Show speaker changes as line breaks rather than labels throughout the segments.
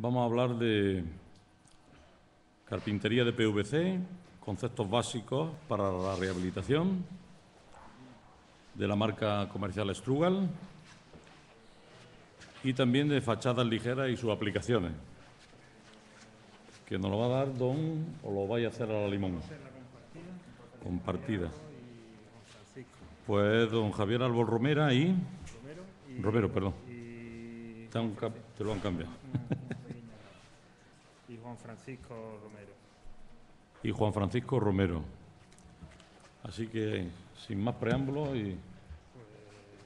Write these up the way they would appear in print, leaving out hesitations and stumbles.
Vamos a hablar de carpintería de PVC, conceptos básicos para la rehabilitación, de la marca comercial Struggle y también de fachadas ligeras y sus aplicaciones, que nos lo va a dar Don, o lo vaya a hacer a la limón. Compartida. Pues Don Javier Árbol Romero y... Romero, perdón. Te lo han cambiado.
Y Juan Francisco Romero.
Y Juan Francisco Romero. Así que, sin más preámbulos, y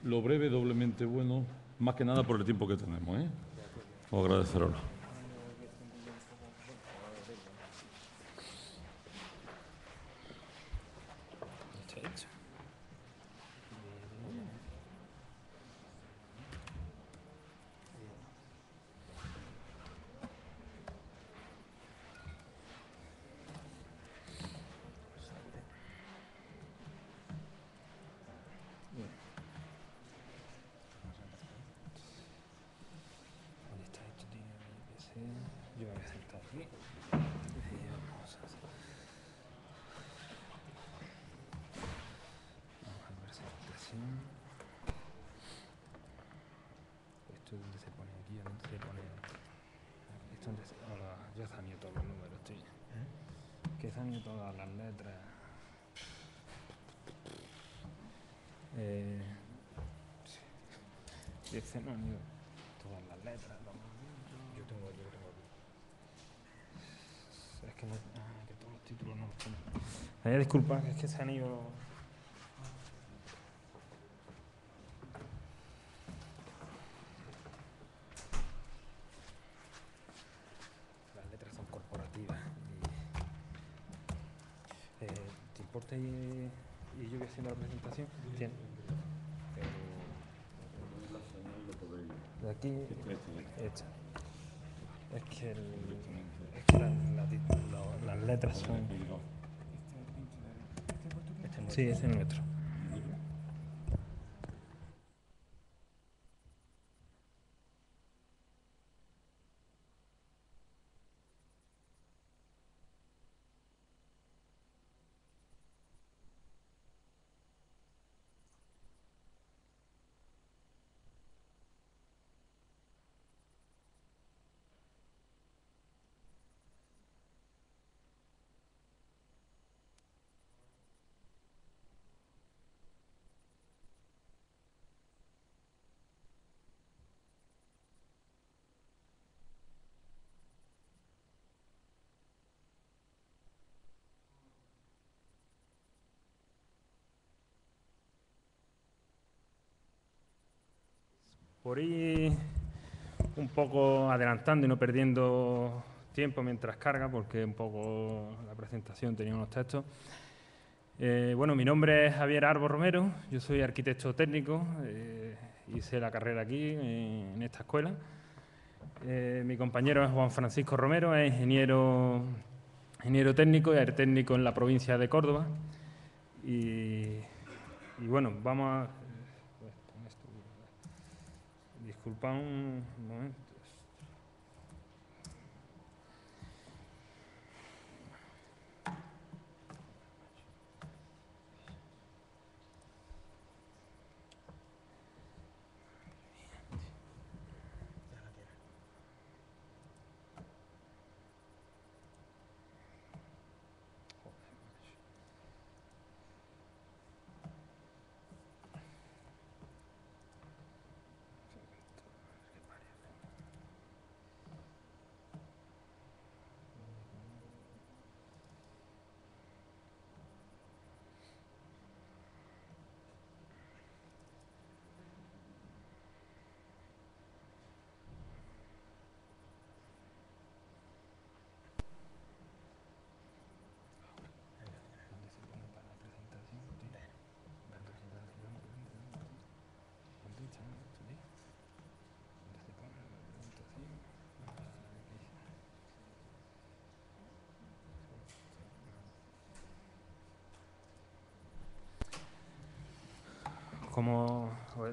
lo breve, doblemente bueno, más que nada por el tiempo que tenemos, ¿eh? Os agradeceroslo.
Yo voy a sentar aquí y vamos a la presentación. Esto es donde se pone aquí, donde se pone. Esto donde se. Ahora, ya se han ido todos los números, tío. Que se han ido todas las letras. Ese no han ido todas las letras. Yo tengo aquí. Es que no, que todos los títulos no los tengo. Disculpa, es que se han ido. Las letras son corporativas. ¿Te importa y yo voy haciendo la presentación? Pero de aquí hecha. Es que las letras son. Sí, ese es nuestro. Por ir un poco adelantando y no perdiendo tiempo mientras carga, porque un poco la presentación tenía unos textos. Bueno, mi nombre es Javier Árbol Romero, yo soy arquitecto técnico, hice la carrera aquí en esta escuela. Mi compañero es Juan Francisco Romero, es ingeniero técnico y aerotécnico en la provincia de Córdoba. Y bueno, vamos a... Disculpa un momento.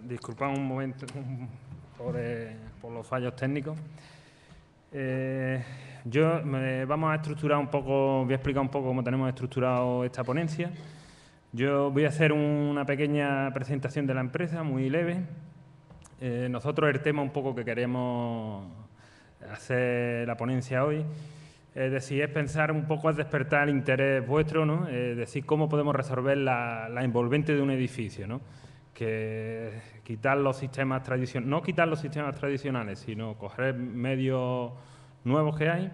Disculpad un momento por los fallos técnicos. Vamos a estructurar un poco, voy a explicar un poco cómo tenemos estructurado esta ponencia. Yo voy a hacer una pequeña presentación de la empresa, muy leve. Nosotros el tema un poco que queremos hacer la ponencia hoy, es decir, es pensar un poco, es despertar el interés vuestro, ¿no? Es decir, cómo podemos resolver la envolvente de un edificio, ¿no? Que quitar los sistemas tradicionales, no quitar los sistemas tradicionales, sino coger medios nuevos que hay,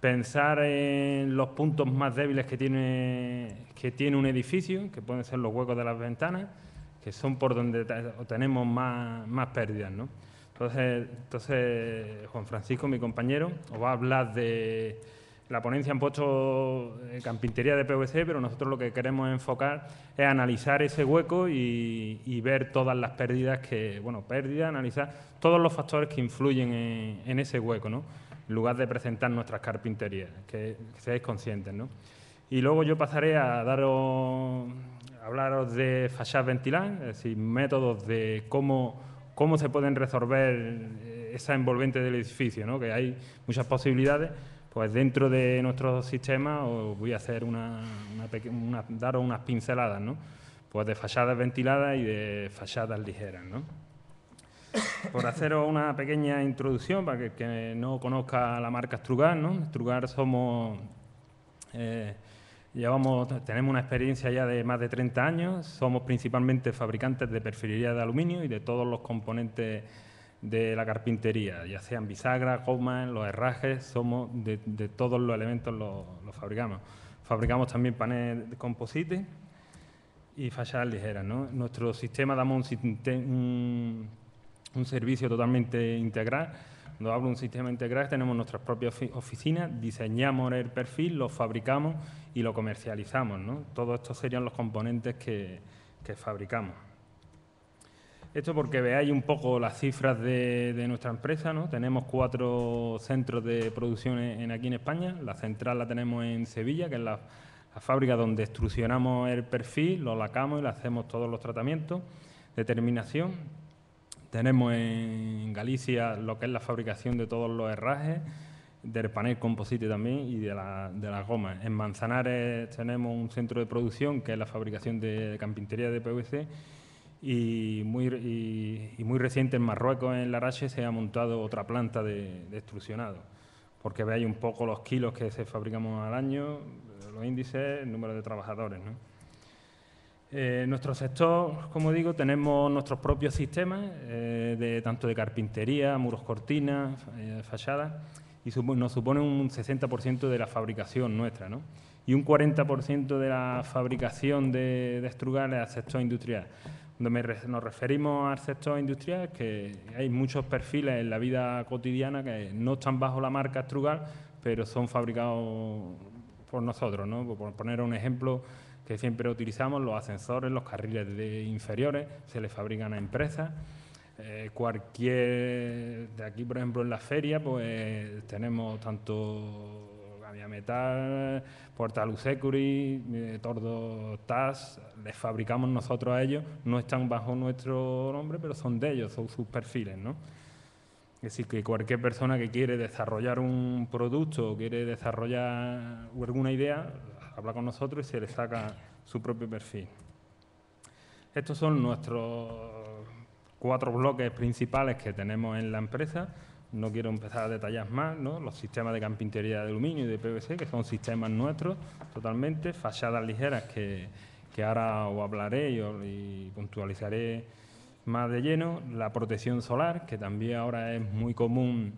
pensar en los puntos más débiles que tiene un edificio, que pueden ser los huecos de las ventanas, que son por donde tenemos más pérdidas, ¿no? Entonces, Juan Francisco, mi compañero, os va a hablar de... La ponencia han puesto carpintería de PVC, pero nosotros lo que queremos enfocar es analizar ese hueco y ver todas las pérdidas analizar todos los factores que influyen en ese hueco, ¿no? En lugar de presentar nuestras carpinterías, que seáis conscientes, ¿no? Y luego yo pasaré a hablaros de fachadas ventiladas, es decir, métodos de cómo se pueden resolver esa envolvente del edificio, ¿no? Que hay muchas posibilidades. Pues dentro de nuestro sistema os voy a hacer daros unas pinceladas, ¿no? Pues de fachadas ventiladas y de fachadas ligeras, ¿no? Por haceros una pequeña introducción para que no conozca la marca Strugar, ¿no? Strugar somos... tenemos una experiencia ya de más de 30 años, somos principalmente fabricantes de perfilería de aluminio y de todos los componentes de la carpintería, ya sean bisagras, gomas, los herrajes, somos de todos los elementos los fabricamos. Fabricamos también paneles de composite y fachadas ligeras, ¿no? Nuestro sistema damos un servicio totalmente integral. Cuando hablo de un sistema integral, tenemos nuestras propias oficinas, diseñamos el perfil, lo fabricamos y lo comercializamos, ¿no? Todos estos serían los componentes que fabricamos. Esto porque veáis un poco las cifras de nuestra empresa, ¿no? Tenemos 4 centros de producción aquí en España. La central la tenemos en Sevilla, que es la fábrica donde extrusionamos el perfil, lo lacamos y le hacemos todos los tratamientos de terminación. Tenemos en Galicia lo que es la fabricación de todos los herrajes, del panel composite también y de las gomas. En Manzanares tenemos un centro de producción que es la fabricación de carpintería de PVC y muy reciente en Marruecos, en Larache, se ha montado otra planta de extrusionado, porque veáis un poco los kilos que se fabricamos al año, los índices, el número de trabajadores, ¿no? Nuestro sector, como digo, tenemos nuestros propios sistemas, tanto de carpintería, muros, cortinas, fachadas, y nos supone un 60% de la fabricación nuestra, ¿no? Y un 40% de la fabricación de Strugar es al sector industrial. Cuando nos referimos al sector industrial, es que hay muchos perfiles en la vida cotidiana que no están bajo la marca Strugar, pero son fabricados por nosotros, ¿no? Por poner un ejemplo que siempre utilizamos, los ascensores, los carriles inferiores, se les fabrican a empresas. De aquí, por ejemplo, en la feria, pues tenemos tanto Metal, Portal Security, Tordo TAS, les fabricamos nosotros a ellos, no están bajo nuestro nombre, pero son de ellos, son sus perfiles, ¿no? Es decir, que cualquier persona que quiere desarrollar un producto o quiere desarrollar alguna idea, habla con nosotros y se le saca su propio perfil. Estos son nuestros 4 bloques principales que tenemos en la empresa. No quiero empezar a detallar más, ¿no? Los sistemas de carpintería de aluminio y de PVC, que son sistemas nuestros totalmente, fachadas ligeras que ahora os hablaré y puntualizaré más de lleno, la protección solar, que también ahora es muy común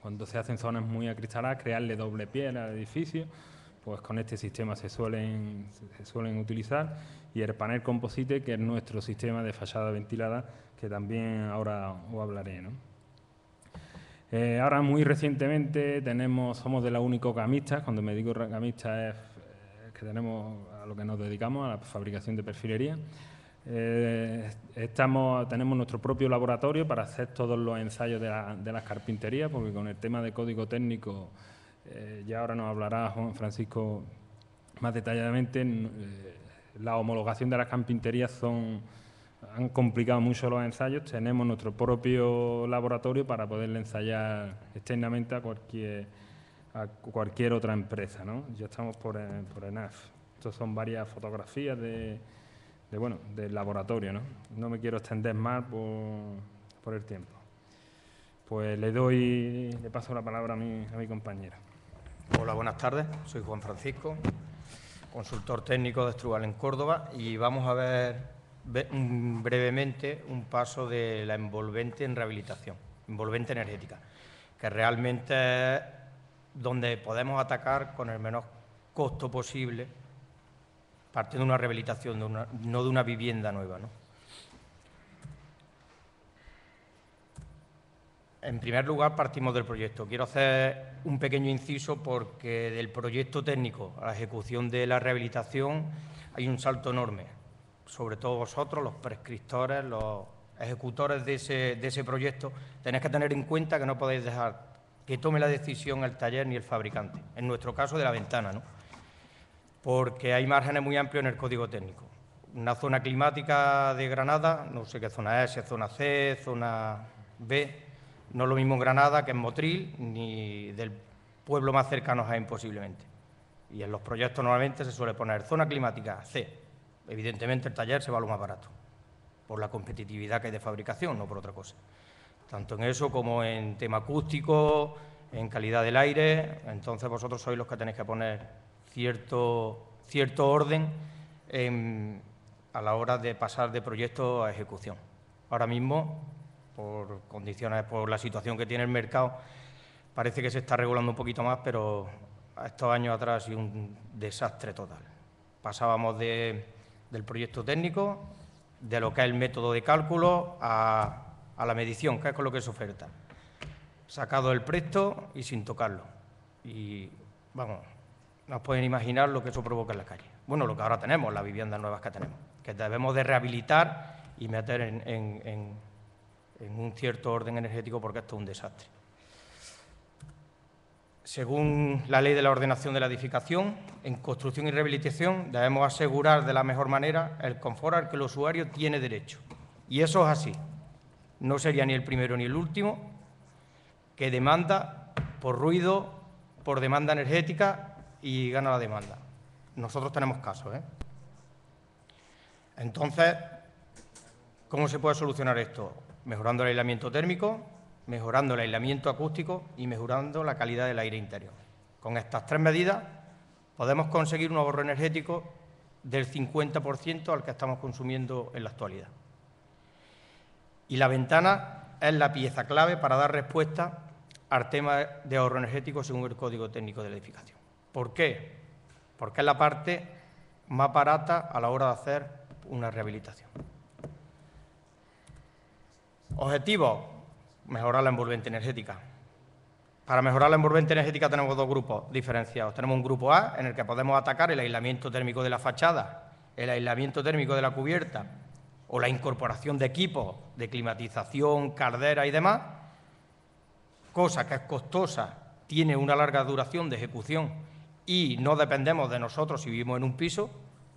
cuando se hacen zonas muy acristaladas, crearle doble piel al edificio, pues con este sistema se suelen utilizar, y el panel composite, que es nuestro sistema de fachada ventilada, que también ahora os hablaré, ¿no? Ahora, muy recientemente, somos de la única gamista. Cuando me digo gamista es que tenemos a lo que nos dedicamos, a la fabricación de perfilería. Tenemos nuestro propio laboratorio para hacer todos los ensayos de las carpinterías, porque con el tema de código técnico, ya ahora nos hablará Juan Francisco más detalladamente, la homologación de las carpinterías son han complicado mucho los ensayos, tenemos nuestro propio laboratorio para poderle ensayar externamente a cualquier otra empresa, ¿no? Ya estamos por ENAF. Estas son varias fotografías del laboratorio, ¿no? No me quiero extender más por el tiempo. Pues le paso la palabra a mi compañero.
Hola, buenas tardes. Soy Juan Francisco, consultor técnico de Asdrúbal en Córdoba, y vamos a ver brevemente un paso de la envolvente en rehabilitación, envolvente energética, que realmente es donde podemos atacar con el menor costo posible, partiendo de una rehabilitación, no de una vivienda nueva, ¿no? En primer lugar, partimos del proyecto. Quiero hacer un pequeño inciso porque del proyecto técnico a la ejecución de la rehabilitación hay un salto enorme. Sobre todo vosotros, los prescriptores, los ejecutores de ese proyecto, tenéis que tener en cuenta que no podéis dejar que tome la decisión el taller ni el fabricante. En nuestro caso, de la ventana, ¿no? Porque hay márgenes muy amplios en el código técnico. Una zona climática de Granada, no sé qué zona es, si es zona C, zona B. No es lo mismo en Granada que en Motril, ni del pueblo más cercano a Jaén posiblemente. Y en los proyectos normalmente se suele poner zona climática C. Evidentemente el taller se va a lo más barato, por la competitividad que hay de fabricación, no por otra cosa. Tanto en eso como en tema acústico, en calidad del aire. Entonces vosotros sois los que tenéis que poner cierto orden a la hora de pasar de proyecto a ejecución. Ahora mismo, por condiciones, por la situación que tiene el mercado, parece que se está regulando un poquito más, pero estos años atrás ha sido un desastre total. Pasábamos del proyecto técnico, de lo que es el método de cálculo, a la medición, que es con lo que se oferta. Sacado el presto y sin tocarlo. Y, vamos, no os pueden imaginar lo que eso provoca en la calle. Bueno, lo que ahora tenemos, las viviendas nuevas que tenemos, que debemos de rehabilitar y meter en un cierto orden energético, porque esto es un desastre. Según la Ley de la Ordenación de la Edificación, en construcción y rehabilitación debemos asegurar de la mejor manera el confort al que el usuario tiene derecho. Y eso es así. No sería ni el primero ni el último que demanda por ruido, por demanda energética, y gana la demanda. Nosotros tenemos casos, ¿eh? Entonces, ¿cómo se puede solucionar esto? Mejorando el aislamiento térmico, mejorando el aislamiento acústico y mejorando la calidad del aire interior. Con estas tres medidas podemos conseguir un ahorro energético del 50% al que estamos consumiendo en la actualidad. Y la ventana es la pieza clave para dar respuesta al tema de ahorro energético según el Código Técnico de la Edificación. ¿Por qué? Porque es la parte más barata a la hora de hacer una rehabilitación. Objetivos: mejorar la envolvente energética. Para mejorar la envolvente energética tenemos dos grupos diferenciados. Tenemos un grupo A, en el que podemos atacar el aislamiento térmico de la fachada, el aislamiento térmico de la cubierta o la incorporación de equipos de climatización, caldera y demás, cosa que es costosa, tiene una larga duración de ejecución y no dependemos de nosotros si vivimos en un piso,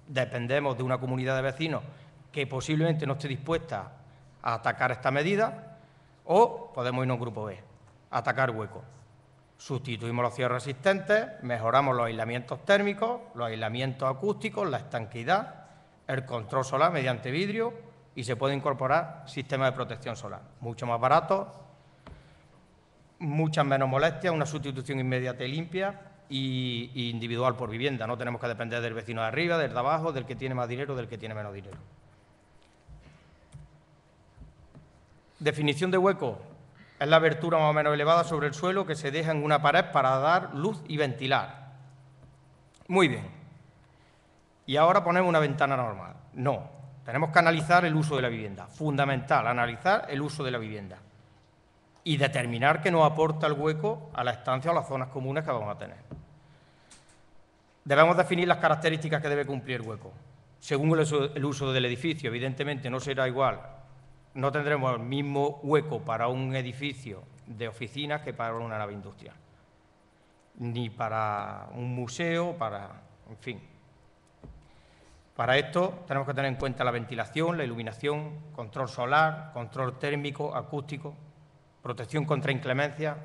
dependemos de una comunidad de vecinos que posiblemente no esté dispuesta a atacar esta medida, o podemos irnos a un grupo B, atacar huecos. Sustituimos los cierres resistentes, mejoramos los aislamientos térmicos, los aislamientos acústicos, la estanqueidad, el control solar mediante vidrio, y se puede incorporar sistemas de protección solar, mucho más baratos, muchas menos molestias, una sustitución inmediata y limpia y individual por vivienda. No tenemos que depender del vecino de arriba, del de abajo, del que tiene más dinero, del que tiene menos dinero. Definición de hueco: es la abertura más o menos elevada sobre el suelo que se deja en una pared para dar luz y ventilar. Muy bien. Y ahora ponemos una ventana normal. No, tenemos que analizar el uso de la vivienda. Fundamental, analizar el uso de la vivienda y determinar qué nos aporta el hueco a la estancia o a las zonas comunes que vamos a tener. Debemos definir las características que debe cumplir el hueco. Según el uso del edificio, evidentemente no será igual. No tendremos el mismo hueco para un edificio de oficinas que para una nave industrial, ni para un museo, en fin. Para esto tenemos que tener en cuenta la ventilación, la iluminación, control solar, control térmico, acústico, protección contra inclemencia.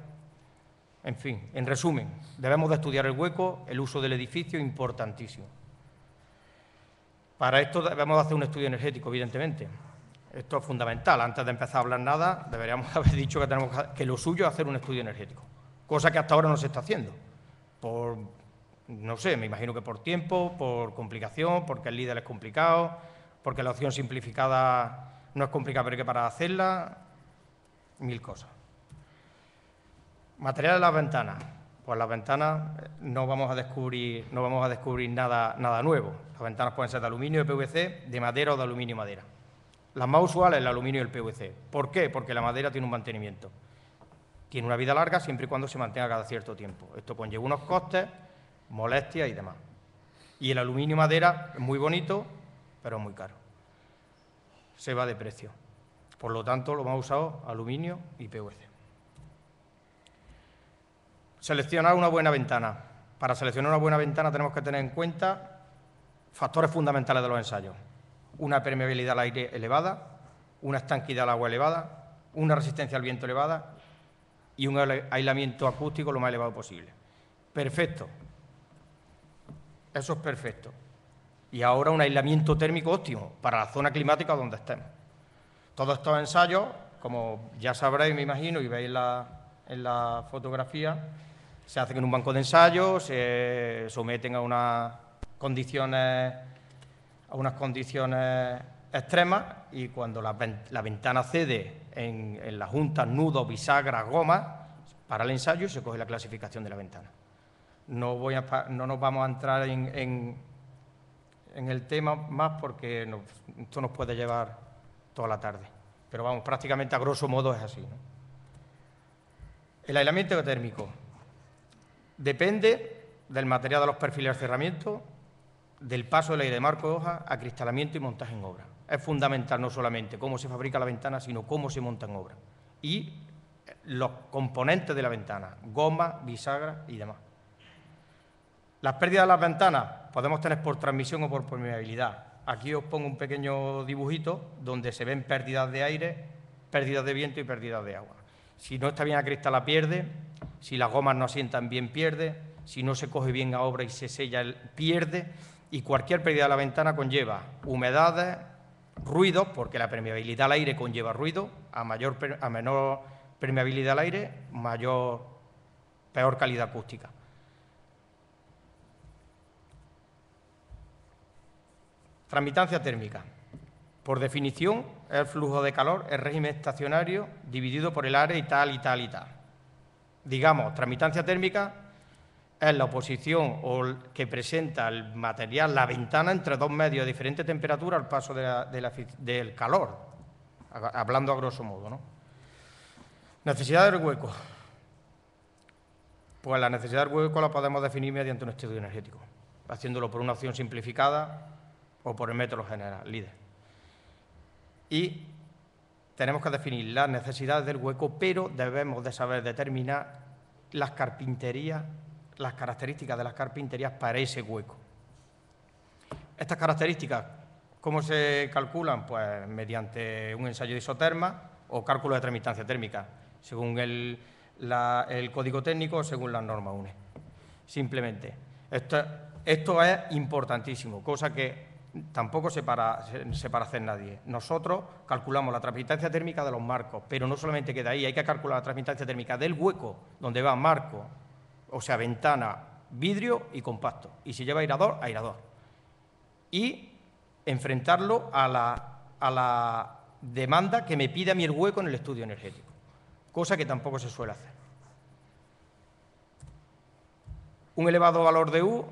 En fin, en resumen, debemos de estudiar el hueco, el uso del edificio, importantísimo. Para esto debemos hacer un estudio energético, evidentemente. Esto es fundamental. Antes de empezar a hablar nada, deberíamos haber dicho que tenemos que lo suyo es hacer un estudio energético, cosa que hasta ahora no se está haciendo. Por, no sé, me imagino que por tiempo, por complicación, porque el líder es complicado, porque la opción simplificada no es complicada, pero hay que para hacerla, mil cosas. Material de las ventanas. Pues las ventanas no vamos a descubrir nada nuevo. Las ventanas pueden ser de aluminio, de PVC, de madera o de aluminio y madera. Las más usuales, el aluminio y el PVC. ¿Por qué? Porque la madera tiene un mantenimiento. Tiene una vida larga siempre y cuando se mantenga cada cierto tiempo. Esto conlleva unos costes, molestias y demás. Y el aluminio y madera es muy bonito, pero es muy caro. Se va de precio. Por lo tanto, lo más usado, aluminio y PVC. Seleccionar una buena ventana. Para seleccionar una buena ventana tenemos que tener en cuenta factores fundamentales de los ensayos. Una permeabilidad al aire elevada, una estanquidad al agua elevada, una resistencia al viento elevada y un aislamiento acústico lo más elevado posible. Perfecto. Eso es perfecto. Y ahora un aislamiento térmico óptimo para la zona climática donde estemos. Todos estos ensayos, como ya sabréis, me imagino, y veis en la fotografía, se hacen en un banco de ensayo, se someten a unas condiciones extremas y cuando la ventana cede en las juntas, nudos, bisagras, gomas, para el ensayo se coge la clasificación de la ventana. No nos vamos a entrar en el tema más porque esto nos puede llevar toda la tarde. Pero vamos, prácticamente a grosso modo es así, ¿no? El aislamiento térmico depende del material de los perfiles de cerramiento, del paso del aire de marco de hoja, acristalamiento y montaje en obra. Es fundamental no solamente cómo se fabrica la ventana, sino cómo se monta en obra. Y los componentes de la ventana, goma, bisagra y demás. Las pérdidas de las ventanas podemos tener por transmisión o por permeabilidad. Aquí os pongo un pequeño dibujito donde se ven pérdidas de aire, pérdidas de viento y pérdidas de agua. Si no está bien acristalada, pierde. Si las gomas no asientan bien, pierde. Si no se coge bien a obra y se sella, pierde. Y cualquier pérdida de la ventana conlleva humedades, ruidos, porque la permeabilidad al aire conlleva ruido. A menor permeabilidad al aire, peor calidad acústica. Transmitancia térmica. Por definición, es el flujo de calor, el régimen estacionario, dividido por el área y tal, y tal, y tal. Digamos, transmitancia térmica es la oposición que presenta el material, la ventana, entre dos medios de diferente temperatura al paso del calor, hablando a grosso modo, ¿no? Necesidad del hueco. Pues la necesidad del hueco la podemos definir mediante un estudio energético, haciéndolo por una opción simplificada o por el método general, líder. Y tenemos que definir las necesidades del hueco, pero debemos de saber determinar las carpinterías, las características de las carpinterías para ese hueco. Estas características, ¿cómo se calculan? Pues mediante un ensayo de isoterma o cálculo de transmitancia térmica, según el código técnico o según las normas UNE. Simplemente. Esto es importantísimo, cosa que tampoco se para hacer nadie. Nosotros calculamos la transmitancia térmica de los marcos, pero no solamente queda ahí, hay que calcular la transmitancia térmica del hueco, donde va marco, o sea, ventana, vidrio y compacto. Y si lleva airador, airador. Y enfrentarlo a la demanda que me pide a mí el hueco en el estudio energético, cosa que tampoco se suele hacer. Un elevado valor de U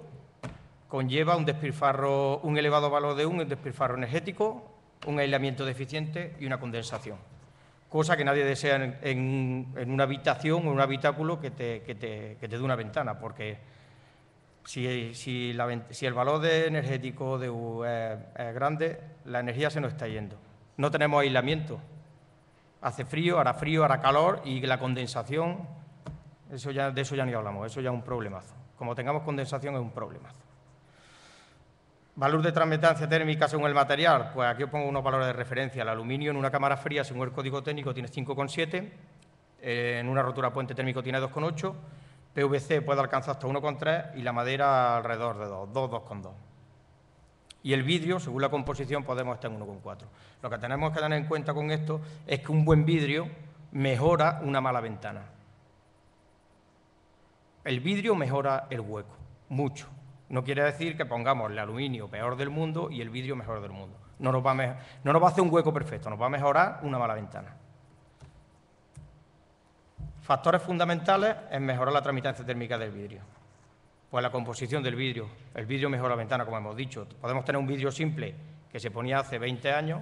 conlleva un elevado valor de un despilfarro energético, un aislamiento deficiente y una condensación. Cosa que nadie desea en una habitación o en un habitáculo que te dé una ventana, porque si el valor energético de U es grande, la energía se nos está yendo. No tenemos aislamiento. Hace frío, hará calor y la condensación, de eso ya ni hablamos, eso ya es un problemazo. Como tengamos condensación es un problemazo. Valor de transmitancia térmica según el material, pues aquí os pongo unos valores de referencia. El aluminio en una cámara fría, según el código técnico, tiene 5,7, en una rotura puente térmico tiene 2,8, PVC puede alcanzar hasta 1,3 y la madera alrededor de 2,2. Y el vidrio, según la composición, podemos estar en 1,4. Lo que tenemos que tener en cuenta con esto es que un buen vidrio mejora una mala ventana. El vidrio mejora el hueco, mucho. No quiere decir que pongamos el aluminio peor del mundo y el vidrio mejor del mundo. No nos va a hacer un hueco perfecto, nos va a mejorar una mala ventana. Factores fundamentales en mejorar la transmitancia térmica del vidrio. Pues la composición del vidrio. El vidrio mejora la ventana, como hemos dicho. Podemos tener un vidrio simple que se ponía hace 20 años.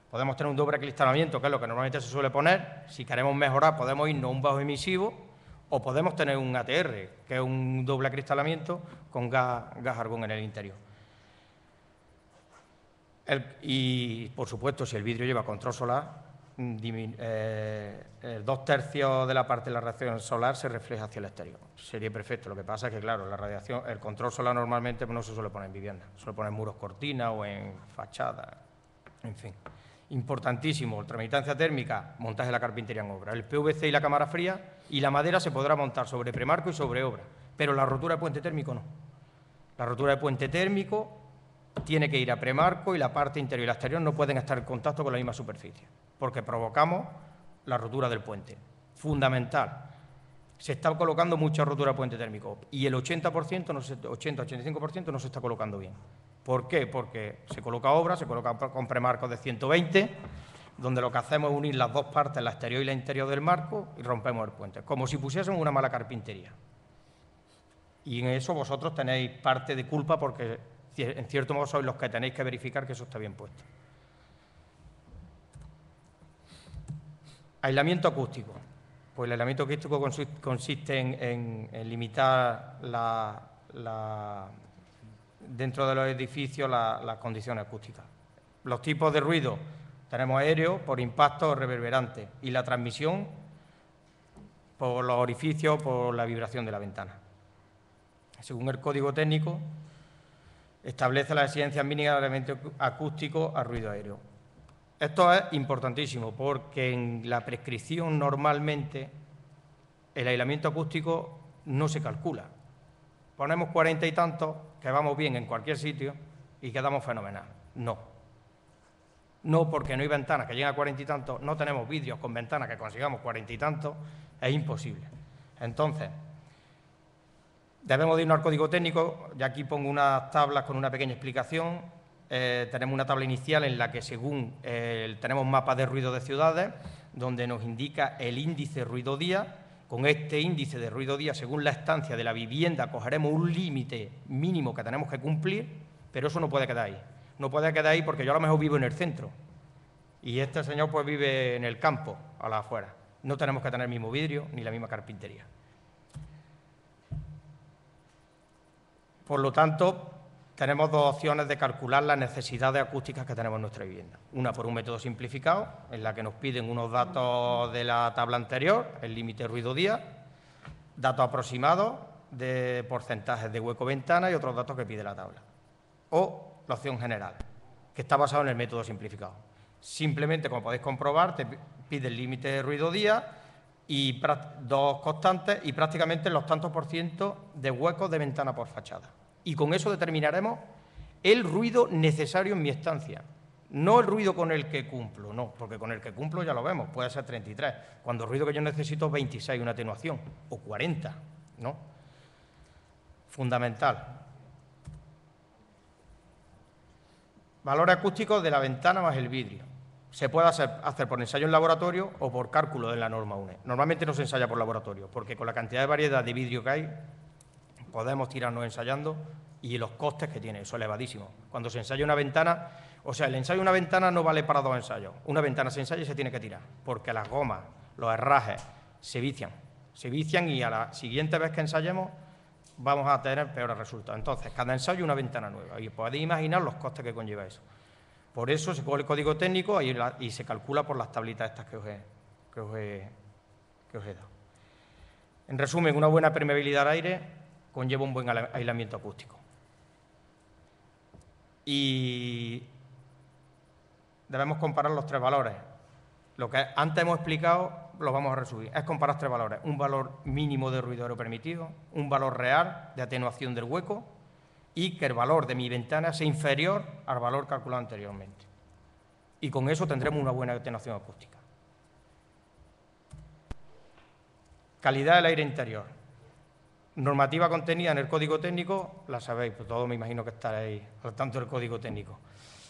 Podemos tener un doble acristalamiento, que es lo que normalmente se suele poner. Si queremos mejorar, podemos irnos a un bajo emisivo o podemos tener un ATR, que es un doble acristalamiento con gas argón en el interior. Y, por supuesto, si el vidrio lleva control solar, 2/3 de la parte de la radiación solar se refleja hacia el exterior. Sería perfecto. Lo que pasa es que, claro, la radiación, el control solar normalmente no se suele poner en vivienda, se suele poner en muros cortina o en fachada, en fin. Importantísimo, transmitancia térmica, montaje de la carpintería en obra. El PVC y la cámara fría y la madera se podrá montar sobre premarco y sobre obra, pero la rotura de puente térmico no. La rotura de puente térmico tiene que ir a premarco y la parte interior y la exterior no pueden estar en contacto con la misma superficie, porque provocamos la rotura del puente. Fundamental. Se está colocando mucha rotura de puente térmico y el 80-85% no se está colocando bien. ¿Por qué? Porque se coloca obra, se coloca con premarcos de 120, donde lo que hacemos es unir las dos partes, la exterior y la interior del marco, y rompemos el puente, como si pusiésemos una mala carpintería. Y en eso vosotros tenéis parte de culpa porque, en cierto modo, sois los que tenéis que verificar que eso está bien puesto. Aislamiento acústico. Pues el aislamiento acústico consiste en limitar dentro de los edificios las condiciones acústicas. Los tipos de ruido tenemos aéreo, por impacto o reverberante, y la transmisión por los orificios, por la vibración de la ventana. Según el código técnico, establece las exigencias mínimas de aislamiento acústico a ruido aéreo. Esto es importantísimo porque en la prescripción normalmente el aislamiento acústico no se calcula. Ponemos 40 y tantos, que vamos bien en cualquier sitio y quedamos fenomenal. No. No, porque no hay ventanas que lleguen a 40 y tantos, no tenemos vidrios con ventanas que consigamos 40 y tantos, es imposible. Entonces, debemos de irnos al código técnico, y aquí pongo unas tablas con una pequeña explicación. Tenemos una tabla inicial en la que tenemos mapas de ruido de ciudades, donde nos indica el índice ruido día. Con este índice de ruido día, según la estancia de la vivienda, cogeremos un límite mínimo que tenemos que cumplir, pero eso no puede quedar ahí. No puede quedar ahí porque yo a lo mejor vivo en el centro y este señor pues vive en el campo, a las afueras. No tenemos que tener el mismo vidrio ni la misma carpintería. Por lo tanto, tenemos dos opciones de calcular las necesidades acústicas que tenemos en nuestra vivienda. Una por un método simplificado, en la que nos piden unos datos de la tabla anterior, el límite ruido día, datos aproximados de porcentajes de hueco ventana y otros datos que pide la tabla. O la opción general, que está basada en el método simplificado. Simplemente, como podéis comprobar, te pide el límite de ruido día y dos constantes y prácticamente los tantos por ciento de huecos de ventana por fachada. Y con eso determinaremos el ruido necesario en mi estancia. No el ruido con el que cumplo, no, porque con el que cumplo ya lo vemos, puede ser 33, cuando el ruido que yo necesito es 26, una atenuación, o 40, ¿no? Fundamental. Valores acústicos de la ventana más el vidrio. Se puede hacer por ensayo en laboratorio o por cálculo de la norma UNE. Normalmente no se ensaya por laboratorio, porque con la cantidad de variedad de vidrio que hay, podemos tirarnos ensayando y los costes que tiene, eso es elevadísimo. Cuando se ensaya una ventana, o sea, el ensayo de una ventana no vale para dos ensayos. Una ventana se ensaya y se tiene que tirar, porque las gomas, los herrajes, se vician y a la siguiente vez que ensayemos vamos a tener peores resultados. Entonces, cada ensayo una ventana nueva y podéis imaginar los costes que conlleva eso. Por eso se coge el código técnico y se calcula por las tablitas estas que os he dado. En resumen, una buena permeabilidad al aire conlleva un buen aislamiento acústico. Y debemos comparar los tres valores. Lo que antes hemos explicado lo vamos a resumir. Es comparar tres valores. Un valor mínimo de ruidero permitido, un valor real de atenuación del hueco y que el valor de mi ventana sea inferior al valor calculado anteriormente. Y con eso tendremos una buena atenuación acústica. Calidad del aire interior. Normativa contenida en el Código Técnico, la sabéis, pues todos me imagino que estaréis al tanto del Código Técnico.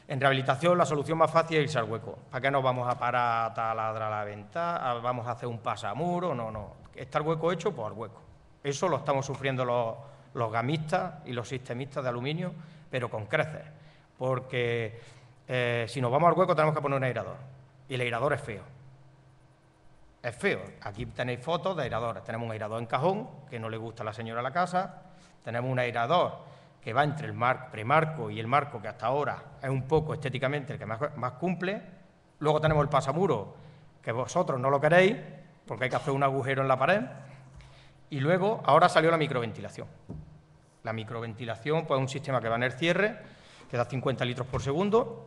En rehabilitación, la solución más fácil es irse al hueco. ¿Para qué nos vamos a parar a taladrar la ventana? ¿Vamos a hacer un pasamuro? No. Está el hueco hecho, pues al hueco. Eso lo estamos sufriendo los gamistas y los sistemistas de aluminio, pero con creces. Porque si nos vamos al hueco tenemos que poner un airador. Y el airador es feo. Es feo. Aquí tenéis fotos de airadores. Tenemos un airador en cajón, que no le gusta a la señora de la casa. Tenemos un airador que va entre el premarco y el marco, que hasta ahora es un poco estéticamente el que más cumple. Luego tenemos el pasamuro, que vosotros no lo queréis, porque hay que hacer un agujero en la pared. Y luego, ahora salió la microventilación. La microventilación, pues es un sistema que va en el cierre, que da 50 litros por segundo,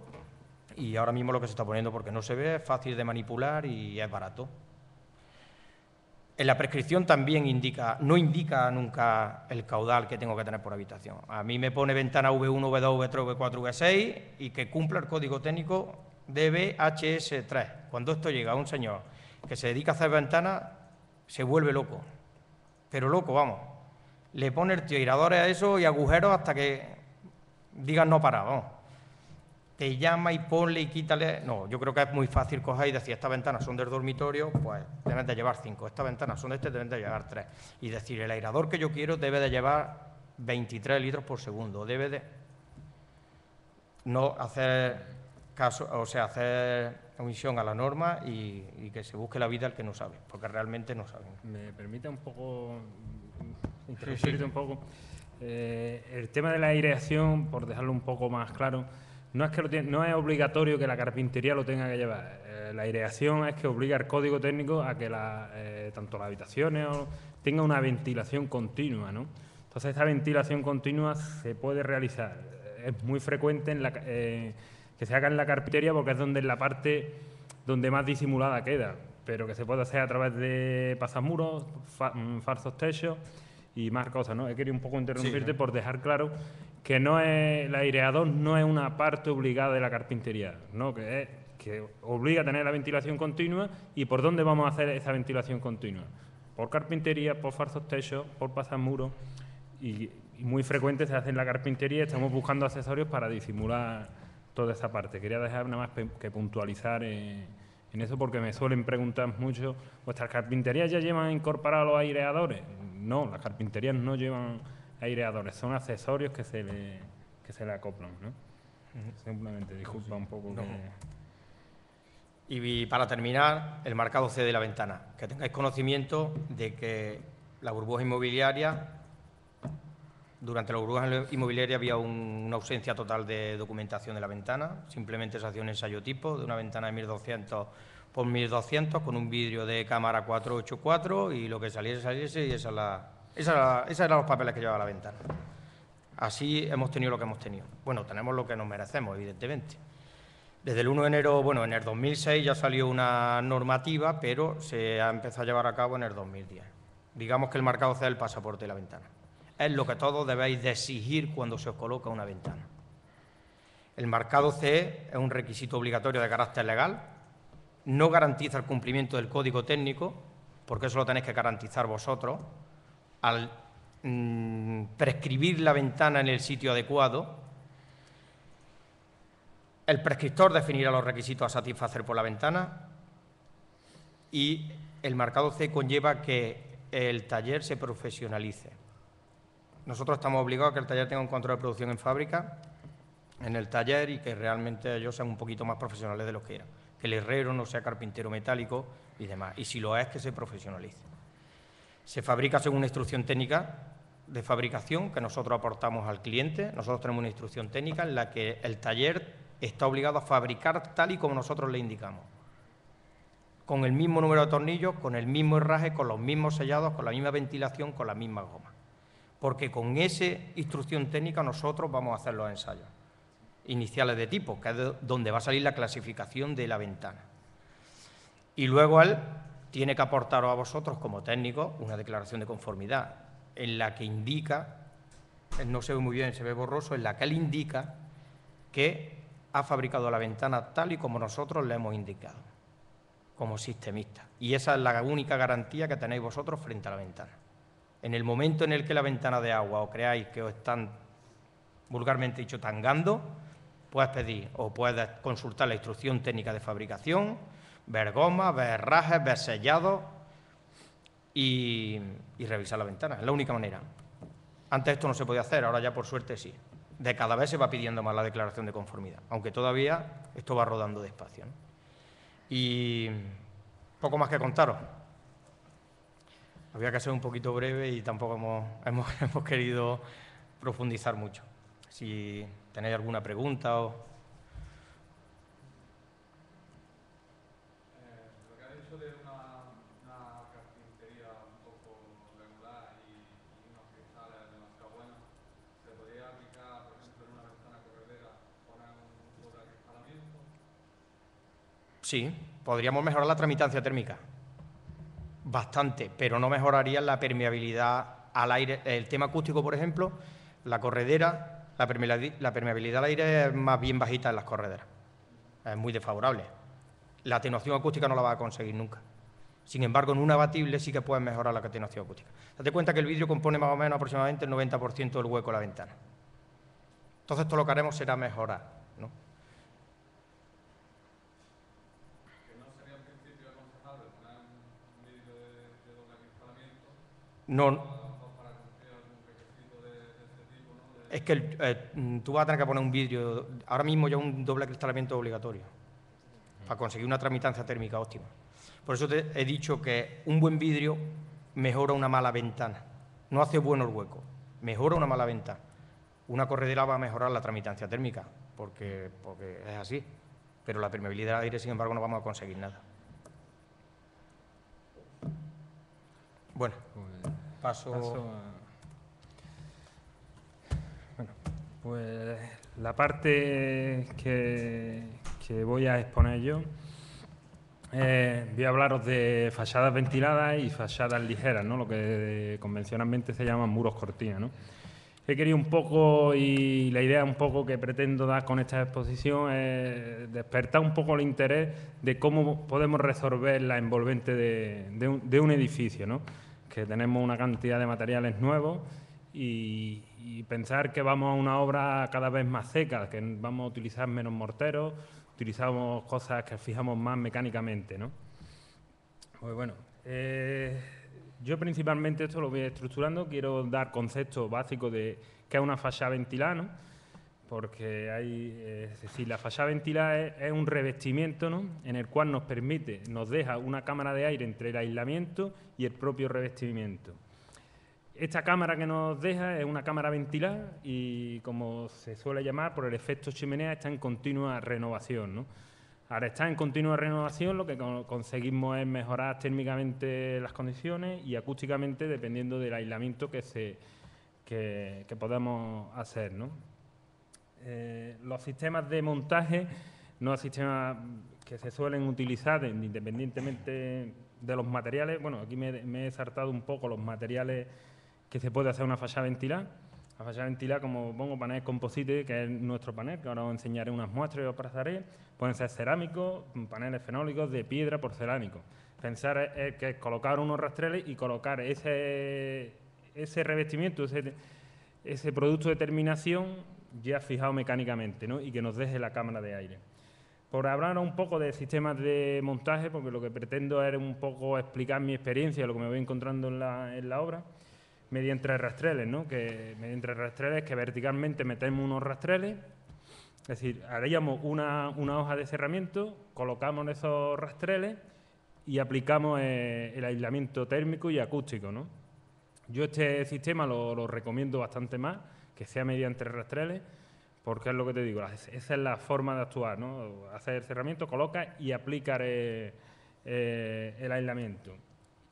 y ahora mismo lo que se está poniendo, porque no se ve, es fácil de manipular y es barato. En la prescripción también no indica nunca el caudal que tengo que tener por habitación. A mí me pone ventana V1, V2, V3, V4, V6 y que cumpla el código técnico DBHS3. Cuando esto llega a un señor que se dedica a hacer ventanas, se vuelve loco. Pero loco, vamos. Le pone el tío airadores a eso y agujeros hasta que digan no para, vamos. Te llama y ponle y quítale. No, yo creo que es muy fácil coger y decir, estas ventanas son del dormitorio, pues deben de llevar 5. Estas ventanas son de deben de llevar 3. Y decir, el airador que yo quiero debe de llevar 23 litros por segundo. Debe de no hacer caso, o sea, hacer omisión a la norma y que se busque la vida el que no sabe, porque realmente no saben.
¿Me permite un poco interrumpirte un poco? El tema de la aireación, por dejarlo un poco más claro, no es obligatorio que la carpintería lo tenga que llevar. La aireación es que obliga al código técnico a que tanto las habitaciones tengan una ventilación continua, ¿no? Entonces, esta ventilación continua se puede realizar. Es muy frecuente que se haga en la carpintería porque es donde es la parte donde más disimulada queda, pero que se puede hacer a través de pasamuros, falsos techos y más cosas, ¿no? He querido un poco interrumpirte por dejar claro que el aireador no es una parte obligada de la carpintería, ¿no? Que obliga a tener la ventilación continua. ¿Y por dónde vamos a hacer esa ventilación continua? Por carpintería, por falsos techos, por pasamuros, y muy frecuente se hace en la carpintería. Estamos buscando accesorios para disimular toda esa parte. Quería dejar nada más que puntualizar en eso, porque me suelen preguntar mucho, ¿vuestras carpinterías ya llevan incorporados los aireadores? No, las carpinterías no llevan aireadores, son accesorios que se le acoplan, ¿no? Simplemente, disculpa un poco.
No. Y para terminar, el marcado C de la ventana. Que tengáis conocimiento de que la burbuja inmobiliaria, durante la burbuja inmobiliaria había una ausencia total de documentación de la ventana. Simplemente se hacía un ensayo tipo de una ventana de 1200 por 1200 con un vidrio de cámara 484 y lo que saliese y esos eran los papeles que llevaba la ventana. Así hemos tenido lo que hemos tenido. Bueno, tenemos lo que nos merecemos, evidentemente. Desde el 1 de enero, bueno, en el 2006 ya salió una normativa, pero se ha empezado a llevar a cabo en el 2010. Digamos que el marcado C es el pasaporte de la ventana. Es lo que todos debéis de exigir cuando se os coloca una ventana. El marcado C es un requisito obligatorio de carácter legal, no garantiza el cumplimiento del código técnico, porque eso lo tenéis que garantizar vosotros, al prescribir la ventana en el sitio adecuado. El prescriptor definirá los requisitos a satisfacer por la ventana y el marcado C conlleva que el taller se profesionalice. Nosotros estamos obligados a que el taller tenga un control de producción en fábrica, en el taller, y que realmente ellos sean un poquito más profesionales de lo que eran. Que el herrero no sea carpintero metálico y demás. Y si lo es, que se profesionalice. Se fabrica según una instrucción técnica de fabricación que nosotros aportamos al cliente. Nosotros tenemos una instrucción técnica en la que el taller está obligado a fabricar tal y como nosotros le indicamos. Con el mismo número de tornillos, con el mismo herraje, con los mismos sellados, con la misma ventilación, con la misma goma. Porque con esa instrucción técnica nosotros vamos a hacer los ensayos. iniciales de tipo, que es donde va a salir la clasificación de la ventana. Y luego él tiene que aportaros a vosotros como técnicos una declaración de conformidad en la que indica, no se ve muy bien, se ve borroso, en la que él indica que ha fabricado la ventana tal y como nosotros le hemos indicado, como sistemista. Y esa es la única garantía que tenéis vosotros frente a la ventana. En el momento en el que la ventana de agua os creáis que os están, vulgarmente dicho, tangando, puedes pedir o puedes consultar la instrucción técnica de fabricación, ver gomas, ver herrajes, ver sellados y revisar la ventana. Es la única manera. Antes esto no se podía hacer, ahora ya por suerte sí. De cada vez se va pidiendo más la declaración de conformidad, aunque todavía esto va rodando despacio, ¿no? Y poco más que contaros. Había que ser un poquito breve y tampoco hemos querido profundizar mucho. Si tenéis alguna pregunta o...
Lo que ha dicho de una carpintería un poco regular y unos cristales demasiado buenos, ¿se podría aplicar, por ejemplo, en una ventana corredera, poner un doble acristalamiento?
Sí, podríamos mejorar la tramitancia térmica. Bastante, pero no mejoraría la permeabilidad al aire. El tema acústico, por ejemplo, la corredera, la permeabilidad al aire es más bien bajita en las correderas. Es muy desfavorable. La atenuación acústica no la va a conseguir nunca. Sin embargo, en un abatible sí que puedes mejorar la atenuación acústica. Date cuenta que el vidrio compone más o menos aproximadamente el 90% del hueco de la ventana. Entonces, todo lo que haremos será mejorar, ¿no? No, es que tú vas a tener que poner un vidrio, ahora mismo ya un doble acristalamiento obligatorio, para conseguir una tramitancia térmica óptima. Por eso te he dicho que un buen vidrio mejora una mala ventana, no hace bueno el hueco, mejora una mala ventana. Una corredera va a mejorar la tramitancia térmica, porque es así, pero la permeabilidad del aire, sin embargo, no vamos a conseguir nada. Bueno, paso
a... Bueno, pues la parte que voy a exponer yo, voy a hablaros de fachadas ventiladas y fachadas ligeras, ¿no? Lo que convencionalmente se llaman muros cortina, ¿no? He querido un poco, y la idea un poco que pretendo dar con esta exposición es despertar un poco el interés de cómo podemos resolver la envolvente de un edificio, ¿no? Que tenemos una cantidad de materiales nuevos y pensar que vamos a una obra cada vez más seca, que vamos a utilizar menos morteros, utilizamos cosas que fijamos más mecánicamente, ¿no? Pues bueno, yo principalmente esto lo voy estructurando, quiero dar conceptos básicos de qué es una fachada ventilada, ¿no? Porque es decir, la fachada ventilada es un revestimiento, ¿no? En el cual nos deja una cámara de aire entre el aislamiento y el propio revestimiento. Esta cámara que nos deja es una cámara ventilada y, como se suele llamar, por el efecto chimenea, está en continua renovación, ¿no? Ahora está en continua renovación, lo que conseguimos es mejorar térmicamente las condiciones y acústicamente dependiendo del aislamiento que podamos hacer, ¿no? Los sistemas de montaje, no sistemas que se suelen utilizar independientemente de los materiales. Bueno, aquí me he saltado un poco los materiales que se puede hacer una fachada ventilada. La fachada ventilada, como pongo, panel composite, que es nuestro panel, que ahora os enseñaré unas muestras y os pasaré. Pueden ser cerámicos, paneles fenólicos, de piedra, porcelánicos. Pensar que es colocar unos rastreles y colocar ese revestimiento, ese producto de terminación ya fijado mecánicamente, ¿no? Y que nos deje la cámara de aire. Por hablar un poco de sistemas de montaje, porque lo que pretendo es un poco explicar mi experiencia, lo que me voy encontrando en la obra, mediante rastreles, ¿no? Mediante rastreles que verticalmente metemos unos rastreles, es decir, haríamos una hoja de cerramiento, colocamos esos rastreles y aplicamos el aislamiento térmico y acústico, ¿no? Yo este sistema lo recomiendo bastante más, que sea mediante rastreles, porque es lo que te digo, esa es la forma de actuar, ¿no? Hacer el cerramiento, colocar y aplicar el aislamiento.